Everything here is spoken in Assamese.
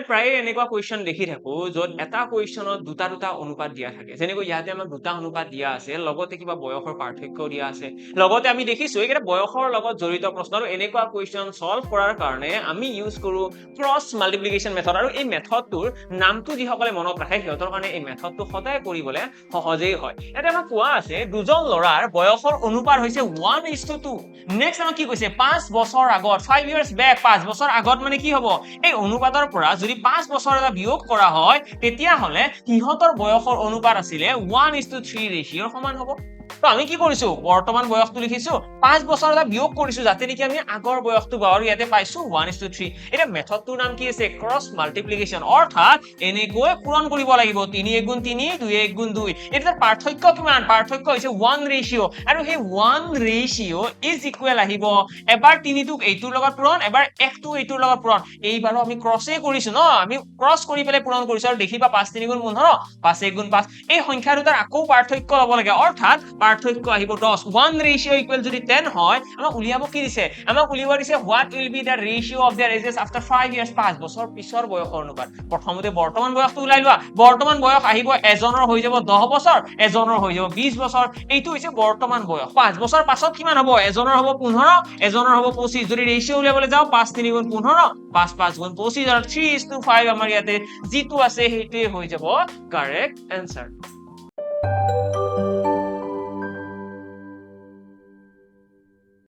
প্ৰায়ে এনেকুৱা কুৱেশ্যন দেখি থাকো য'ত এটা কুৱেশ্যনত দুটা অনুপাত দিয়া থাকে যেনেকৈ ইয়াতে আমাক দুটা অনুপাত দিয়া আছে লগতে কিবা বয়সৰ পাৰ্থক্য দিয়া আছে লগতে আমি দেখিছো এইকেইটা বয়সৰ লগত জড়িত প্ৰশ্ন আৰু এনেকুৱা কুৱেশ্যন সলভ কৰাৰ কাৰণে আমি ইউজ কৰো ক্ৰছ মাল্টিপ্লিকেশ্যন মেথড আৰু এই মেথডটোৰ নামটো যিসকলে মনত ৰাখে সিহঁতৰ কাৰণে এই মেথডটো সদায় কৰিবলৈ সহজেই হয় ইয়াতে আমাক কোৱা আছে দুজন ল'ৰাৰ বয়সৰ অনুপাত হৈছে 1:2 নেক্সট আমাক কি কৈছে 5 বছৰ আগত 5 years back 5 বছৰ আগত মানে কি হ'ব এই অনুপাতৰ পৰা যদি 5 বছৰ এটা বিয়োগ কৰা হয় তেতিয়া হলে সিহঁতৰ বয়সৰ অনুপাত আছিলে 1:3 ৰেশিওৰ সমান হ'ব তো আমি কি কৰিছো বৰ্তমান বয়সটো লিখিছো 5 বছৰ এটা বিয়োগ কৰিছো যাতে নেকি আমি আগৰ বয়সটো পাওঁ আৰু ইয়াতে পাইছো 1:3 এটা মেথডটোৰ নাম কি আছে ক্ৰছ মাল্টিপ্লিকেশ্যন অৰ্থাৎ এনেকৈ পূৰণ কৰিব লাগিব 3 × 3 2 × 2 এটা পাৰ্থক্য কিমান পাৰ্থক্য হৈছে 1 ৰেশিও আৰু সেই 1 ৰেশিও ইজ ইকুৱেল আহিব এবাৰ 3 টোক এইটোৰ লগত পূৰণ এবাৰ 1 টো এইটোৰ লগত পূৰণ এইবাৰো আমি ক্ৰছে কৰিছো ন আমি ক্ৰছ কৰি পেলাই পূৰণ কৰিছো আৰু দেখিবা 5 3 × 15 5 1 × 5 এই সংখ্যা দুটাৰ আকৌ পাৰ্থক্য হ'ব লাগে অৰ্থাৎ পাৰ্থক্য আহিব 10 1 ৰেশিও ইকুৱেল যদি 10 হয় আমাক উলিয়াব কি দিছে আমাক উলিয়াব দিছে what will be the ratio of their ages after 5 years 5 বছৰ পিছৰ বয়সৰ অনুপাত প্ৰথমতে বৰ্তমান বয়সটো উলাই লোৱা বৰ্তমান বয়স আহিব এজনৰ হৈ যাব 10 বছৰ এজনৰ হৈ যাব 20 বছৰ এইটো হৈছে বৰ্তমান বয়স 5 বছৰ পাছত কিমান হ'ব এজনৰ হ'ব 15 এজনৰ হ'ব 25 যদি ৰেশিও উলিয়াবলৈ যাও 5 3 × 15 5 5 × 25 আৰু 3:5 আমাৰ ইয়াতে যিটো আছে সেইটোৱে হৈ যাব কাৰেক্ট আনসাৰ